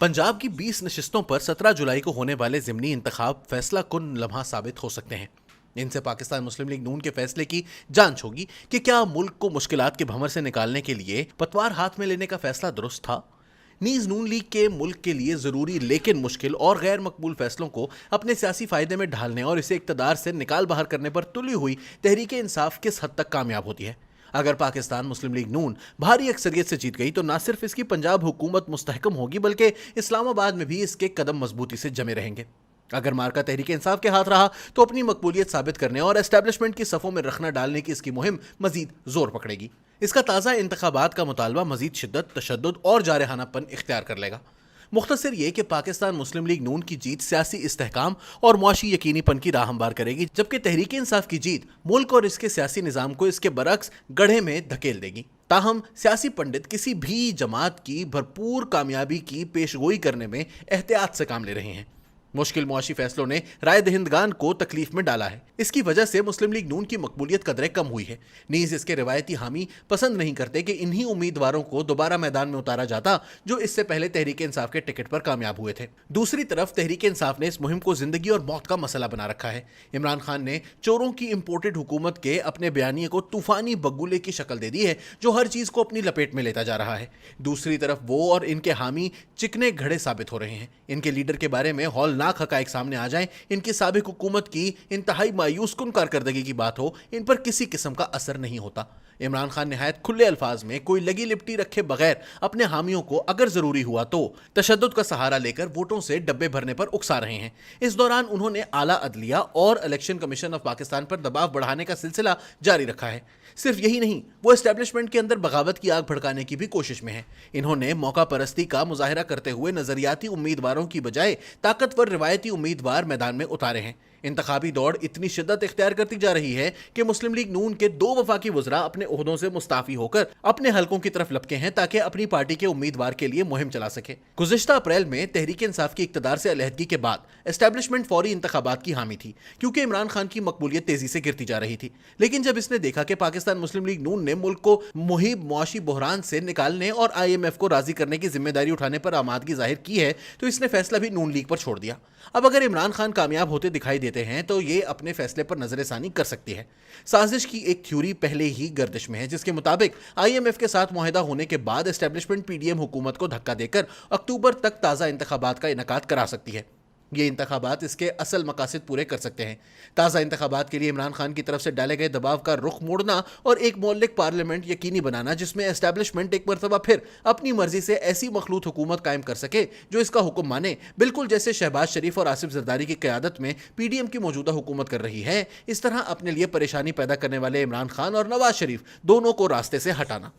पंजाब की 20 नशिस्तों पर 17 जुलाई को होने वाले ज़िमनी इंतखाब फैसला कुन लम्हा साबित हो सकते हैं। इनसे पाकिस्तान मुस्लिम लीग नून के फैसले की जांच होगी कि क्या मुल्क को मुश्किलात के भंवर से निकालने के लिए पतवार हाथ में लेने का फैसला दुरुस्त था। नीज नून लीग के मुल्क के लिए ज़रूरी लेकिन मुश्किल और गैर मकबूल फैसलों को अपने सियासी फ़ायदे में ढालने और इसे इक़्तिदार से निकाल बाहर करने पर तुली हुई तहरीक इंसाफ किस हद तक कामयाब होती है। अगर पाकिस्तान मुस्लिम लीग नून भारी अक्सरियत से जीत गई तो न सिर्फ इसकी पंजाब हुकूमत मुस्तहकम होगी बल्कि इस्लामाबाद में भी इसके कदम मजबूती से जमे रहेंगे। अगर मार्का तहरीक इंसाफ के हाथ रहा तो अपनी मकबूलियत साबित करने और एस्टेब्लिशमेंट की सफ़ों में रखना डालने की इसकी मुहिम मजीद जोर पकड़ेगी। इसका ताज़ा इंतखाबात का मुतालबा मजीद शिद्दत, तशद्दुद और जारहानापन इख्तियार कर लेगा। मुख्तसर ये कि पाकिस्तान मुस्लिम लीग नून की जीत सियासी इस्तेहकाम और मुआशी यकीनीपन की राह हमवार करेगी, जबकि तहरीक इंसाफ की जीत मुल्क और इसके सियासी निज़ाम को इसके बरक्स गड्ढे में धकेल देगी। ताहम सियासी पंडित किसी भी जमात की भरपूर कामयाबी की पेशगोई करने में एहतियात से काम ले रहे हैं। मुश्किल मुआशी फैसलों ने राय दहिंदगान को तकलीफ में डाला है। इसकी वजह से मुस्लिम लीग नून की मकबूलियत कदरे कम हुई है। नीज इसके रिवायती हामी पसंद नहीं करते कि इन्हीं उम्मीदवारों को दोबारा मैदान में उतारा जाता जो इससे पहले तहरीक इंसाफ के टिकट पर कामयाब हुए थे। दूसरी तरफ तहरीक इंसाफ ने इस मुहिम को जिंदगी और मौत का मसला बना रखा है। इमरान खान ने चोरों की इम्पोर्टेड हुकूमत के अपने बयानिए को तूफानी बगुले की शक्ल दे दी है जो हर चीज को अपनी लपेट में लेता जा रहा है। दूसरी तरफ वो और इनके हामी चिकने घड़े साबित हो रहे हैं। इनके लीडर के बारे में हौलनाक हकायक सामने आ जाएं, इनकी साबिक हुकूमत की इंतहाई मायूस कुन कारकर्दगी की बात हो, इन पर किसी किस्म का असर नहीं होता। इमरान खान निहायत खुले अल्फाज में कोई लगी लिपटी रखे बगैर अपने हामियों को अगर जरूरी हुआ तो तशद्दुद का सहारा लेकर वोटों से डब्बे भरने पर उकसा रहे हैं। इस दौरान उन्होंने आला अदलिया और इलेक्शन कमीशन ऑफ पाकिस्तान पर दबाव बढ़ाने का सिलसिला जारी रखा है। सिर्फ यही नहीं, वो एस्टेब्लिशमेंट के अंदर बगावत की आग भड़काने की भी कोशिश में है। इन्होंने मौका परस्ती का मुजाहिरा करते हुए नजरियाती उम्मीदवारों की बजाय ताकतवर रिवायती उम्मीदवार मैदान में उतारे हैं। इंतखाबी दौड़ इतनी शिद्दत इख्तियार करती जा रही है कि मुस्लिम लीग नून के 2 वफाकी वज़रा अपने ओहदों से मुस्ताफी होकर अपने हलकों की तरफ लपके हैं ताकि अपनी पार्टी के उम्मीदवार के लिए मुहिम चला सके। गुज़िश्ता अप्रैल में तहरीक इंसाफ की इक़्तिदार से अलहदगी के बाद एस्टेब्लिशमेंट फौरी इंतखाबात की हामी थी, क्योंकि इमरान खान की मकबूलियत तेजी से गिरती जा रही थी। लेकिन जब इसने देखा कि पाकिस्तान मुस्लिम लीग नून ने मुल्क को मुहिब मुआशी बहरान से निकालने और IMF को राजी करने की जिम्मेदारी उठाने पर आमादगी जाहिर की है तो इसने फैसला भी नून लीग पर छोड़ दिया। अब अगर इमरान खान कामयाब होते दिखाई देते हैं तो ये अपने फैसले पर नजरसानी कर सकती है। साजिश की एक थ्योरी पहले ही गर्दिश में है जिसके मुताबिक IMF के साथ मुआहदा होने के बाद एस्टेब्लिशमेंट PDM हुकूमत को धक्का देकर अक्टूबर तक ताज़ा इंतखाबात का इनेकाद करा सकती है। ये इंतखाबात इसके असल मकासद पूरे कर सकते हैं। ताज़ा इंतखाबात के लिए इमरान खान की तरफ से डाले गए दबाव का रुख मोड़ना और एक मौलिक पार्लियामेंट यकीनी बनाना जिसमें एस्टेब्लिशमेंट एक मरतबा फिर अपनी मर्जी से ऐसी मखलूत हुकूमत कायम कर सके जो इसका हुक्म माने, बिल्कुल जैसे शहबाज शरीफ और आसिफ जरदारी की क़यादत में PDM की मौजूदा हुकूमत कर रही है। इस तरह अपने लिए परेशानी पैदा करने वाले इमरान खान और नवाज शरीफ दोनों को रास्ते से हटाना।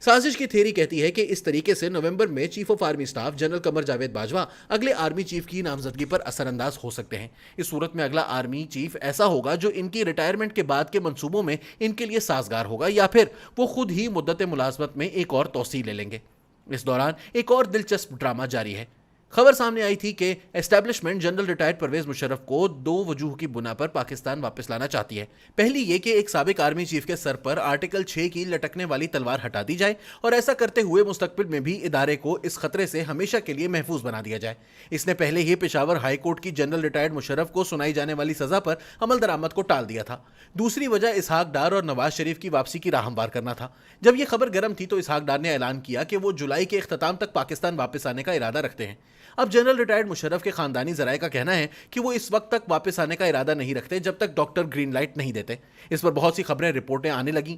साजिश की थ्योरी कहती है कि इस तरीके से नवंबर में chief of army staff general Qamar Javed Bajwa अगले आर्मी चीफ की नामजदगी पर असरअंदाज हो सकते हैं। इस सूरत में अगला आर्मी चीफ ऐसा होगा जो इनकी रिटायरमेंट के बाद के मंसूबों में इनके लिए साजगार होगा, या फिर वो खुद ही मुद्दत मुलाजमत में एक और तोसी ले लेंगे। इस दौरान एक और दिलचस्प ड्रामा जारी है। खबर सामने आई थी कि establishment general retired Pervez Musharraf को 2 वजूह की बुना पर पाकिस्तान वापस लाना चाहती है। पहली ये कि एक साबिक आर्मी चीफ के सर पर आर्टिकल 6 की लटकने वाली तलवार हटा दी जाए और ऐसा करते हुए मुस्तकबिल में भी इदारे को इस खतरे से हमेशा के लिए महफूज बना दिया जाए। इसने पहले ही पेशावर हाई कोर्ट की जनरल रिटायर्ड मुशर्रफ को सुनाई जाने वाली सजा पर अमल दरामद को टाल दिया था। दूसरी वजह इसहाक डार और नवाज शरीफ की वापसी की राह हमवार करना था। जब यह खबर गर्म थी तो इसहाक डार ने ऐलान किया कि वो जुलाई के इख्तिताम तक पाकिस्तान वापस आने का इरादा रखते हैं। अब जनरल रिटायर्ड मुशर्रफ के खानदानी जराये का कहना है कि वो इस वक्त तक वापस आने का इरादा नहीं रखते जब तक डॉक्टर ग्रीन लाइट नहीं देते। इस पर बहुत सी खबरें, रिपोर्टें आने लगी।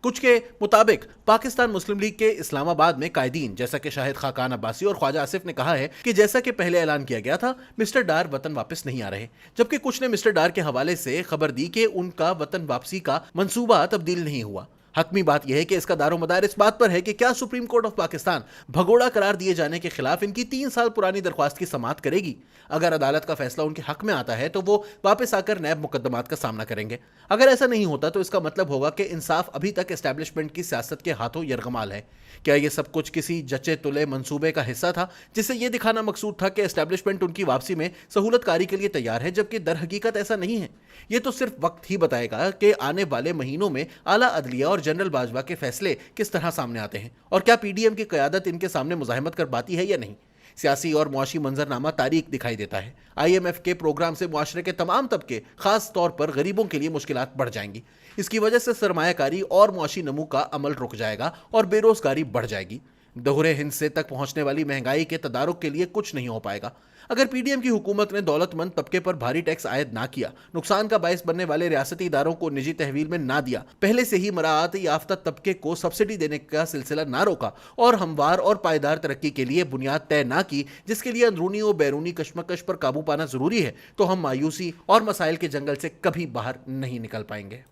कुछ के मुताबिक पाकिस्तान मुस्लिम लीग के इस्लामाबाद में कायदीन जैसा कि शाहिद खाकान अब्बासी और ख्वाजा आसिफ ने कहा है कि जैसा कि पहले ऐलान किया गया था मिस्टर डार वतन वापस नहीं आ रहे, जबकि कुछ ने मिस्टर डार के हवाले से खबर दी कि उनका वतन वापसी का मंसूबा तब्दील नहीं हुआ। हकमी बात यह है कि इसका दारोमदार इस बात पर है कि क्या सुप्रीम कोर्ट ऑफ पाकिस्तान भगोड़ा करार दिए जाने के खिलाफ इनकी 3 साल पुरानी दरख्वास्त की समाअत करेगी। अगर अदालत का फैसला उनके हक में आता है तो वो वापस आकर नैब मुकदमात का सामना करेंगे। अगर ऐसा नहीं होता तो इसका मतलब होगा कि इंसाफ अभी तक एस्टेब्लिशमेंट की सियासत के हाथों यरगमाल है। क्या ये सब कुछ किसी जचे तुले मंसूबे का हिस्सा था जिससे ये दिखाना मकसूद था कि एस्टेब्लिशमेंट उनकी वापसी में सहूलतकारी के लिए तैयार है, जबकि दर हकीकत ऐसा नहीं है। ये तो सिर्फ वक्त ही बताएगा कि आने वाले महीनों में आला अदलिया और जनरल बाजवा के फैसले किस तरह सामने आते हैं और क्या PDM की क़यादत इनके सामने मुज़ाहमत कर पाती है या नहीं। सियासी और मुआशी मंजरनामा तारीख दिखाई देता है। IMF के प्रोग्राम से मुआशरे के तमाम तबके, खास तौर पर गरीबों के लिए मुश्किलात बढ़ जाएंगी। इसकी वजह से सरमायाकारी और मुआशी नमू का अमल रुक जाएगा और बेरोजगारी बढ़ जाएगी। दोहरे हिस्से तक पहुंचने वाली महंगाई के तदारुक के लिए कुछ नहीं हो पाएगा। अगर पीडीएम की हुकूमत ने दौलतमंद तबके पर भारी टैक्स आयद ना किया, नुकसान का बायस बनने वाले रियासती इदारों को निजी तहवील में ना दिया, पहले से ही मराआत याफ्ता तबके को सब्सिडी देने का सिलसिला ना रोका और हमवार और पायदार तरक्की के लिए बुनियाद तय ना की, जिसके लिए अंदरूनी और बैरूनी कशमकश पर काबू पाना जरूरी है, तो हम मायूसी और मसाइल के जंगल से कभी बाहर नहीं निकल पाएंगे।